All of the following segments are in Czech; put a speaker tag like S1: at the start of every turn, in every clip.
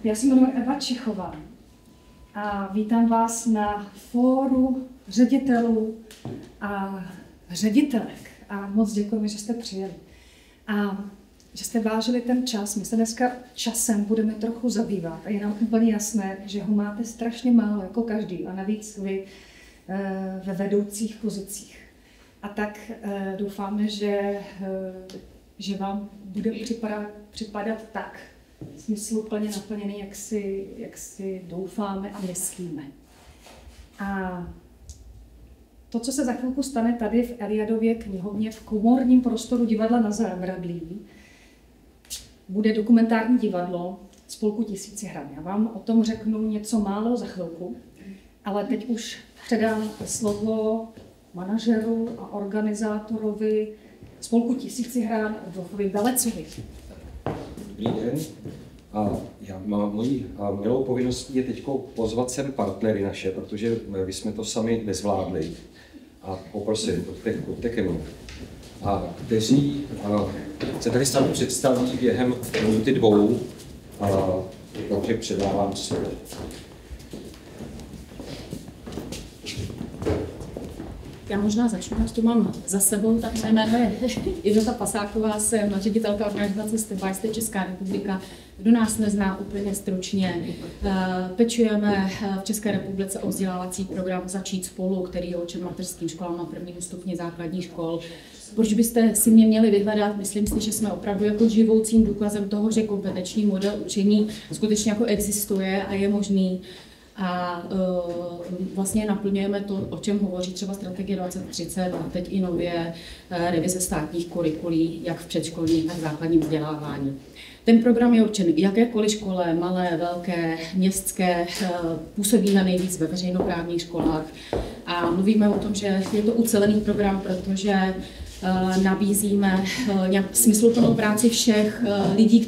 S1: Já se jmenuji Eva Čichová a vítám vás na fóru ředitelů a ředitelek. A moc děkujeme, že jste přijeli. A že jste vážili ten čas. My se dneska časem budeme trochu zabývat. A je nám úplně jasné, že ho máte strašně málo, jako každý. A navíc vy ve vedoucích pozicích. A tak doufáme, že vám bude připadat tak smysluplně naplněný, jak si doufáme a myslíme. A to, co se za chvilku stane tady v Eliadově knihovně v komorním prostoru divadla Na Zábradlí, bude dokumentární divadlo Spolku Tisíci hran. Já vám o tom řeknu něco málo za chvilku, ale teď už předám slovo manažeru a organizátorovi Spolku Tisíci hran Adolfovi Belecovi.
S2: Dobrý den. Mojí milou povinností je teď pozvat sem partnery naše, protože my jsme to sami nezvládli. A poprosím, pojďte ke mně. Kteří se tady sami představí během minuty 2, takže předávám slovo.
S3: Já možná začnu, až to mám za sebou, tak se jmenuje Iveta Pasáková, jsem ředitelka organizace Step by Step Česká republika. Kdo nás nezná, úplně stručně, pečujeme v České republice o vzdělávací program Začít spolu, který je určen mateřským školám na prvním stupni základních škol. Proč byste si mě měli vyhledat? Myslím si, že jsme opravdu jako živoucím důkazem toho, že kompetenční model učení skutečně jako existuje a je možný. A vlastně naplňujeme to, o čem hovoří třeba strategie 2030 a teď i nově revize státních kurikulí, jak v předškolním, tak v základním vzdělávání. Ten program je určen jakékoliv škole, malé, velké, městské, působíme nejvíc ve veřejnoprávních školách a mluvíme o tom, že je to ucelený program, protože nabízíme smysluplnou práci všech lidí,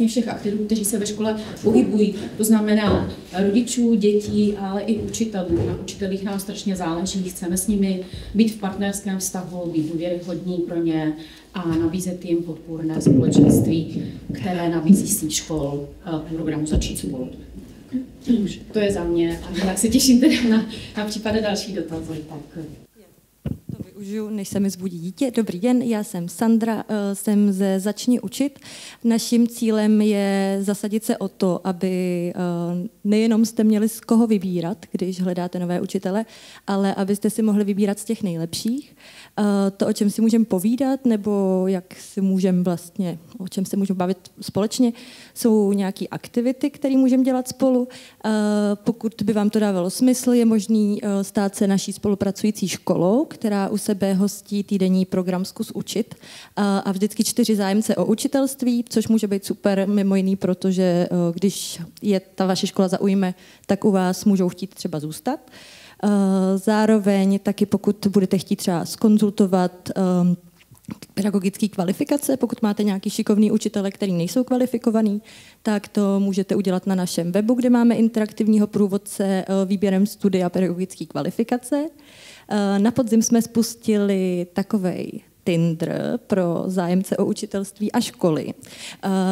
S3: všech aktivů, kteří se ve škole pohybují. To znamená rodičů, dětí, ale i učitelů. Na učitelích nám strašně záleží, chceme s nimi být v partnerském vztahu, být důvěryhodní pro ně a nabízet jim podpůrné společenství, které nabízí síť škol programu Začít spolu. To je za mě a já se těším tedy na případě další dotazy.
S4: Užiju, než se mi zbudí dítě. Dobrý den, já jsem Sandra, jsem ze Začni učit. Naším cílem je zasadit se o to, aby nejenom jste měli z koho vybírat, když hledáte nové učitele, ale abyste si mohli vybírat z těch nejlepších. To, o čem si můžeme povídat, nebo o čem se můžeme bavit společně, jsou nějaké aktivity, které můžeme dělat spolu. Pokud by vám to dávalo smysl, je možný stát se naší spolupracující školou, která u sebe hostí týdenní program Zkus učit a vždycky 4 zájemce o učitelství, což může být super mimo jiný, protože když je ta vaše škola zaujme, tak u vás můžou chtít třeba zůstat. Zároveň taky pokud budete chtít třeba zkonzultovat pedagogické kvalifikace, pokud máte nějaký šikovný učitele, který nejsou kvalifikovaný, tak to můžete udělat na našem webu, kde máme interaktivního průvodce výběrem studia pedagogické kvalifikace. Na podzim jsme spustili takovej Tinder pro zájemce o učitelství a školy.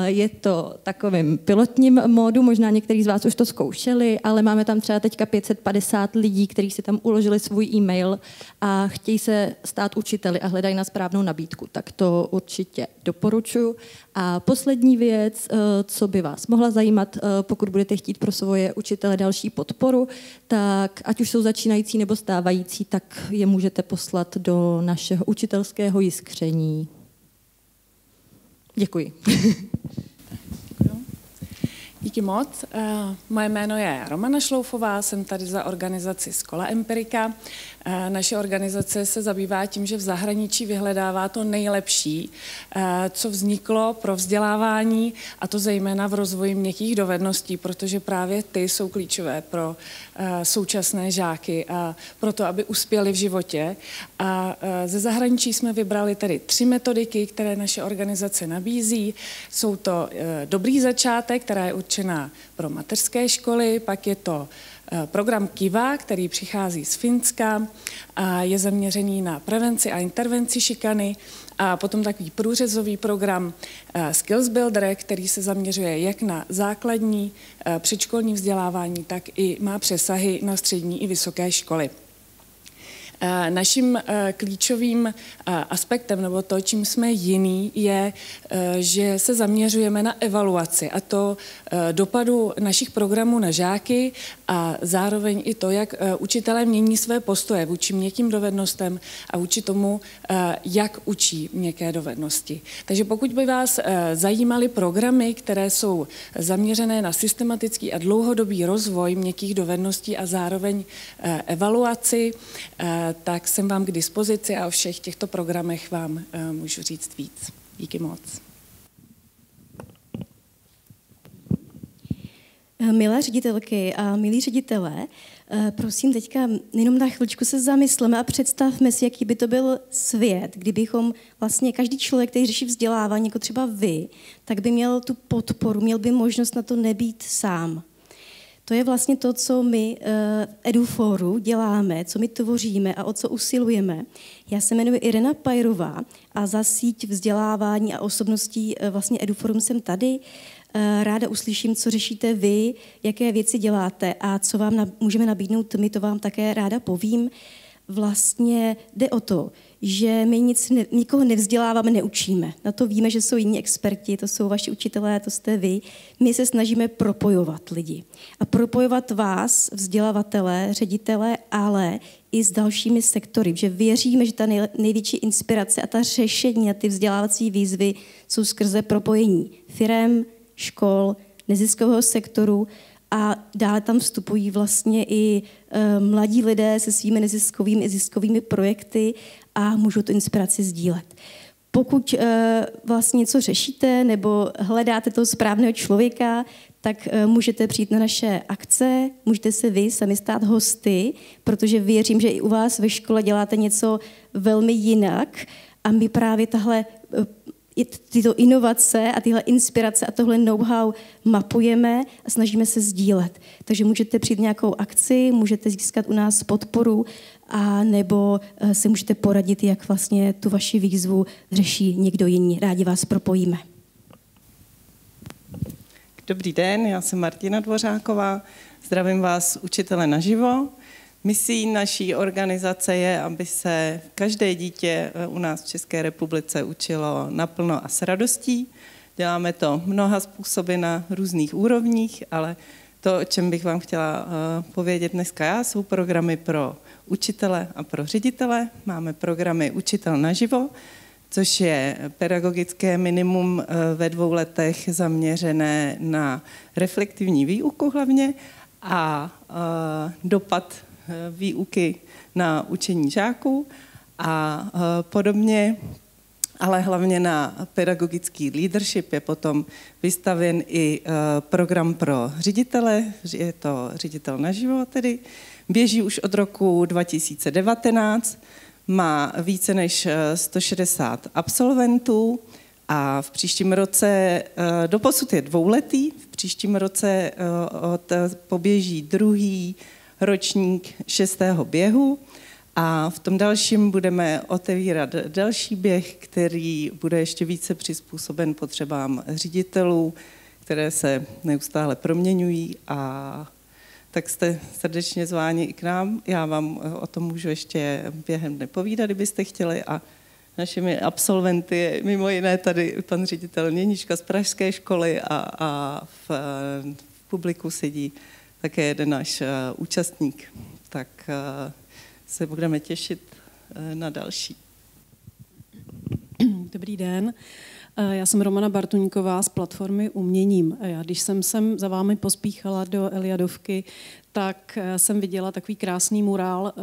S4: Je to takovým pilotním módu, možná některý z vás už to zkoušeli, ale máme tam třeba teďka 550 lidí, kteří si tam uložili svůj e-mail a chtějí se stát učiteli a hledají na správnou nabídku. Tak to určitě doporučuji. A poslední věc, co by vás mohla zajímat, pokud budete chtít pro svoje učitele další podporu, tak ať už jsou začínající nebo stávající, tak je můžete poslat do našeho učitelského jiskření. Děkuji.
S5: Díky moc. Moje jméno je Romana Šloufová, jsem tady za organizaci Škola Empirika. Naše organizace se zabývá tím, že v zahraničí vyhledává to nejlepší, co vzniklo pro vzdělávání, a to zejména v rozvoji měkkých dovedností, protože právě ty jsou klíčové pro současné žáky a pro to, aby uspěli v životě. A ze zahraničí jsme vybrali tedy 3 metodiky, které naše organizace nabízí. Jsou to Dobrý začátek, která je určená pro mateřské školy, pak je to program Kiva, který přichází z Finska a je zaměřený na prevenci a intervenci šikany, A potom takový průřezový program Skills Builder, který se zaměřuje jak na základní předškolní vzdělávání, tak i má přesahy na střední i vysoké školy. Naším klíčovým aspektem, nebo to, čím jsme jiný, je, že se zaměřujeme na evaluaci, a to dopadu našich programů na žáky a zároveň i to, jak učitelé mění své postoje vůči měkkým dovednostem a vůči tomu, jak učí měkké dovednosti. Takže pokud by vás zajímaly programy, které jsou zaměřené na systematický a dlouhodobý rozvoj měkkých dovedností a zároveň evaluaci, tak jsem vám k dispozici a o všech těchto programech vám můžu říct víc. Díky moc.
S6: Milé ředitelky a milí ředitelé, prosím teďka jenom na chviličku se zamysleme a představme si, jaký by to byl svět, kdybychom vlastně každý člověk, který řeší vzdělávání, jako třeba vy, tak by měl tu podporu, měl by možnost na to nebýt sám. To je vlastně to, co my v EduForu děláme, co my tvoříme a o co usilujeme. Já se jmenuji Irena Pajrová a za síť vzdělávání a osobností vlastně EduForum jsem tady. Ráda uslyším, co řešíte vy, jaké věci děláte a co vám můžeme nabídnout, my to vám také ráda povím. Vlastně jde o to, že my nikoho nevzděláváme, neučíme. Na to víme, že jsou jiní experti, to jsou vaši učitelé, to jste vy. My se snažíme propojovat lidi. A propojovat vás, vzdělavatele, ředitele, ale i s dalšími sektory, že věříme, že ta největší inspirace a ta řešení a ty vzdělávací výzvy jsou skrze propojení firem, škol, neziskového sektoru, a dále tam vstupují vlastně i mladí lidé se svými neziskovými i ziskovými projekty a můžou tu inspiraci sdílet. Pokud vlastně něco řešíte nebo hledáte toho správného člověka, tak můžete přijít na naše akce, můžete se vy sami stát hosty, protože věřím, že i u vás ve škole děláte něco velmi jinak a my právě tyto inovace a tyhle inspirace a tohle know-how mapujeme a snažíme se sdílet. Takže můžete přijít nějakou akci, můžete získat u nás podporu a nebo se můžete poradit, jak vlastně tu vaši výzvu řeší někdo jiný. Rádi vás propojíme.
S7: Dobrý den, já jsem Martina Dvořáková, zdravím vás učitele naživo. Misí naší organizace je, aby se každé dítě u nás v České republice učilo naplno a s radostí. Děláme to mnoha způsoby na různých úrovních, ale to, o čem bych vám chtěla povědět dneska já, jsou programy pro učitele a pro ředitele. Máme programy Učitel naživo, což je pedagogické minimum ve 2 letech zaměřené na reflektivní výuku hlavně a dopad výuky na učení žáků a podobně, ale hlavně na pedagogický leadership je potom vystavěn i program pro ředitele, je to ředitel naživo tedy, běží už od roku 2019, má více než 160 absolventů a v příštím roce, doposud je 2letý, v příštím roce poběží 2. ročník 6. běhu a v tom dalším budeme otevírat další běh, který bude ještě více přizpůsoben potřebám ředitelů, které se neustále proměňují, a tak jste srdečně zváni i k nám. Já vám o tom můžu ještě během dne povídat, kdybyste chtěli, a našimi absolventy je mimo jiné tady pan ředitel Měnička z pražské školy a v publiku sedí také jeden náš účastník, tak se budeme těšit na další.
S8: Dobrý den, já jsem Romana Bartuňková z platformy Uměním. Když jsem sem za vámi pospíchala do Eliadovky, tak jsem viděla takový krásný murál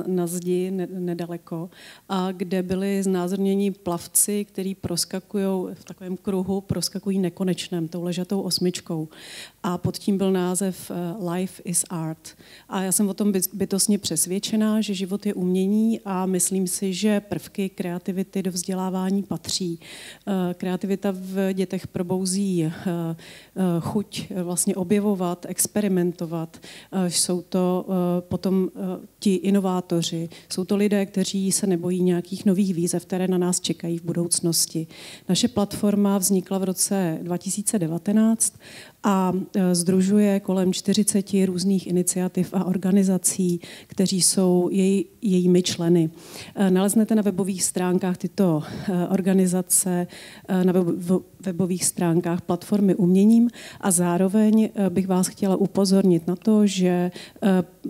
S8: na zdi nedaleko, a kde byli znázorněni plavci, kteří proskakují v takovém kruhu, proskakují nekonečném, tou ležatou osmičkou. A pod tím byl název Life is Art. A já jsem o tom bytostně přesvědčená, že život je umění, a myslím si, že prvky kreativity do vzdělávání patří. Kreativita v dětech probouzí chuť vlastně objevovat, experimentovat, jsou to potom ti inovátoři, jsou to lidé, kteří se nebojí nějakých nových výzev, které na nás čekají v budoucnosti. Naše platforma vznikla v roce 2019 a sdružuje kolem 40 různých iniciativ a organizací, kteří jsou jejími členy. Naleznete na webových stránkách tyto organizace, na webových stránkách platformy Uměním a zároveň bych vás chtěla upozornit na to, že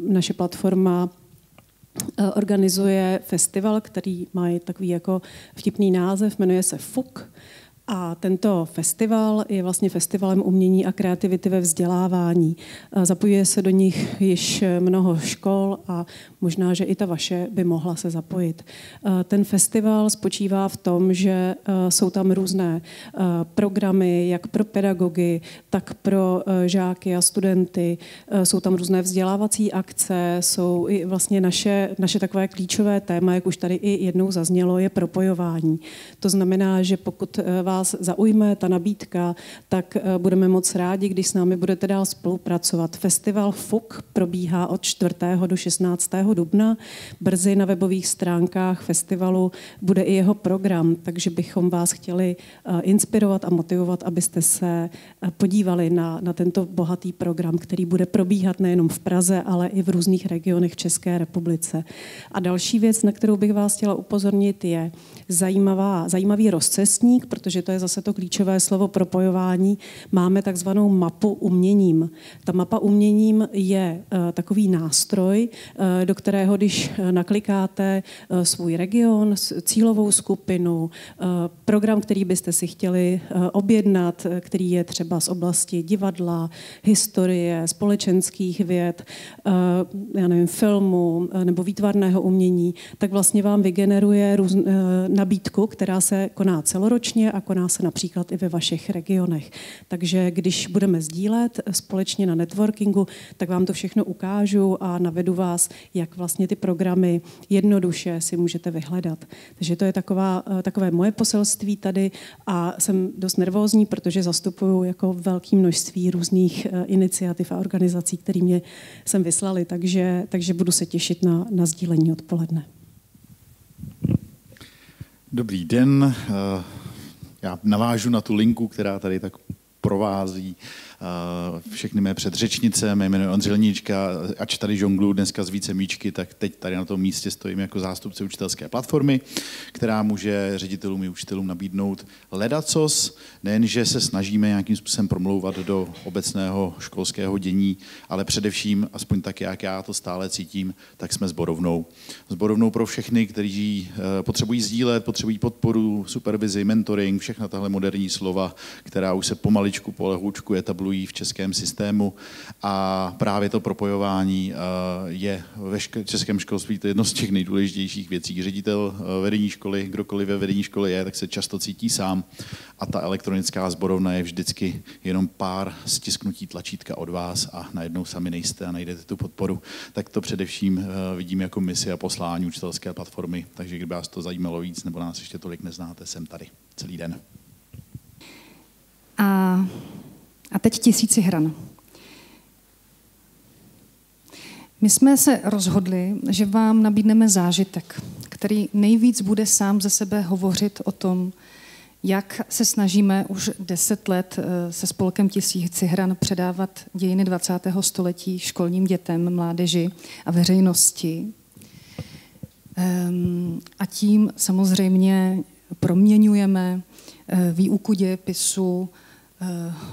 S8: naše platforma organizuje festival, který má takový jako vtipný název, jmenuje se FUK. A tento festival je vlastně festivalem umění a kreativity ve vzdělávání. Zapojuje se do nich již mnoho škol a možná, že i ta vaše by mohla se zapojit. Ten festival spočívá v tom, že jsou tam různé programy, jak pro pedagogy, tak pro žáky a studenty. Jsou tam různé vzdělávací akce, jsou i vlastně naše takové klíčové téma, jak už tady i jednou zaznělo, je propojování. To znamená, že pokud vás zaujme ta nabídka, tak budeme moc rádi, když s námi budete dál spolupracovat. Festival FUK probíhá od 4. do 16. dubna. Brzy na webových stránkách festivalu bude i jeho program, takže bychom vás chtěli inspirovat a motivovat, abyste se podívali na tento bohatý program, který bude probíhat nejenom v Praze, ale i v různých regionech v České republice. A další věc, na kterou bych vás chtěla upozornit, je zajímavý rozcestník, protože to je zase to klíčové slovo propojování. Máme takzvanou mapu uměním. Ta mapa uměním je takový nástroj, do kterého, když naklikáte svůj region, cílovou skupinu, program, který byste si chtěli objednat, který je třeba z oblasti divadla, historie, společenských věd, já nevím, filmu nebo výtvarného umění, tak vlastně vám vygeneruje nabídku, která se koná celoročně a koná se například i ve vašich regionech. Takže když budeme sdílet společně na networkingu, tak vám to všechno ukážu a navedu vás, jak vlastně ty programy jednoduše si můžete vyhledat. Takže to je takové moje poselství tady a jsem dost nervózní, protože zastupuju jako velké množství různých iniciativ a organizací, které mě sem vyslali, takže budu se těšit na sdílení odpoledne.
S9: Dobrý den. Já navážu na tu linku, která tady tak provází všechny mé předřečnice. Mé jméno je Ondřej Lníčka, ač tady žongluju dneska z více míčky, tak teď tady na tom místě stojím jako zástupce učitelské platformy, která může ředitelům i učitelům nabídnout ledacos. Nejenže se snažíme nějakým způsobem promlouvat do obecného školského dění, ale především, aspoň tak, jak já to stále cítím, tak jsme sborovnou. Sborovnou pro všechny, kteří potřebují sdílet, potřebují podporu, supervizi, mentoring, všechna tahle moderní slova, která už se pomaličku, polehoučku etablují v českém systému a právě to propojování je ve českém školství to jedno z těch nejdůležitějších věcí. Ředitel vedení školy, kdokoliv ve vedení školy je, tak se často cítí sám a ta elektronická sborovna je vždycky jenom pár stisknutí tlačítka od vás a najednou sami nejste a najdete tu podporu. Tak to především vidím jako misi a poslání učitelské platformy, takže kdyby vás to zajímalo víc nebo nás ještě tolik neznáte, jsem tady celý den.
S1: A teď 1000 hran. My jsme se rozhodli, že vám nabídneme zážitek, který nejvíc bude sám ze sebe hovořit o tom, jak se snažíme už 10 let se spolkem 1000 hran předávat dějiny 20. století školním dětem, mládeži a veřejnosti. A tím samozřejmě proměňujeme výuku dějepisu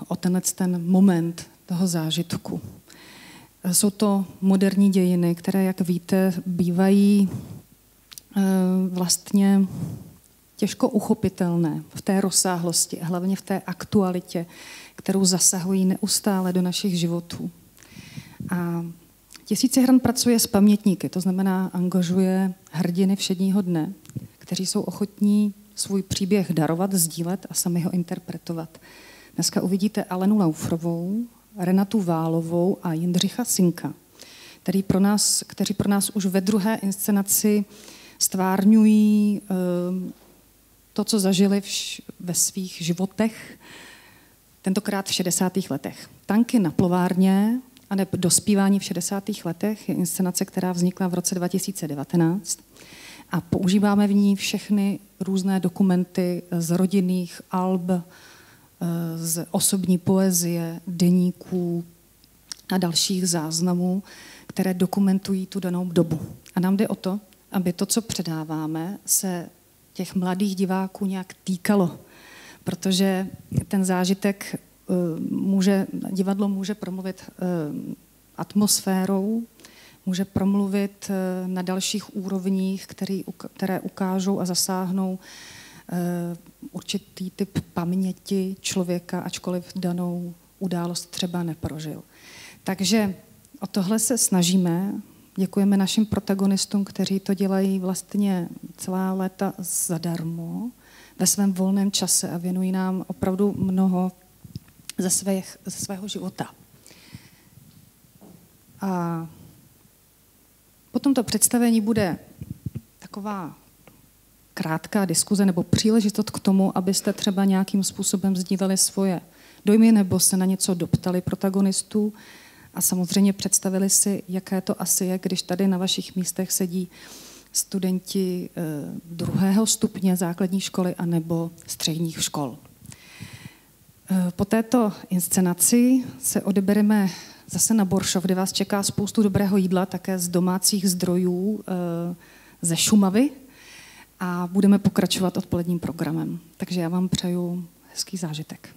S1: o ten moment toho zážitku. Jsou to moderní dějiny, které, jak víte, bývají vlastně těžko uchopitelné v té rozsáhlosti a hlavně v té aktualitě, kterou zasahují neustále do našich životů. A 1000 hran pracuje s pamětníky, to znamená angažuje hrdiny všedního dne, kteří jsou ochotní svůj příběh darovat, sdílet a sami ho interpretovat. Dneska uvidíte Alenu Laufrovou, Renatu Válovou a Jindřicha Sinka, kteří pro nás už ve druhé inscenaci stvárňují to, co zažili ve svých životech, tentokrát v 60. letech. Tanky na plovárně
S10: a nebo Dospívání v 60. letech je inscenace, která vznikla v roce 2019 a používáme v ní všechny různé dokumenty z rodinných alb, z osobní poezie, deníků a dalších záznamů, které dokumentují tu danou dobu. A nám jde o to, aby to, co předáváme, se těch mladých diváků nějak týkalo, protože ten zážitek divadlo může promluvit atmosférou, může promluvit na dalších úrovních, které ukážou a zasáhnou určitý typ paměti člověka, ačkoliv danou událost třeba neprožil. Takže o tohle se snažíme. Děkujeme našim protagonistům, kteří to dělají vlastně celá léta zadarmo, ve svém volném čase a věnují nám opravdu mnoho ze svého života. A po tomto představení bude taková krátká diskuze nebo příležitost k tomu, abyste třeba nějakým způsobem sdíleli svoje dojmy nebo se na něco doptali protagonistů a samozřejmě představili si, jaké to asi je, když tady na vašich místech sedí studenti 2. stupně základní školy anebo středních škol. Po této inscenaci se odebereme zase na Boršov, kde vás čeká spoustu dobrého jídla, také z domácích zdrojů ze Šumavy a budeme pokračovat odpoledním programem. Takže já vám přeju hezký zážitek.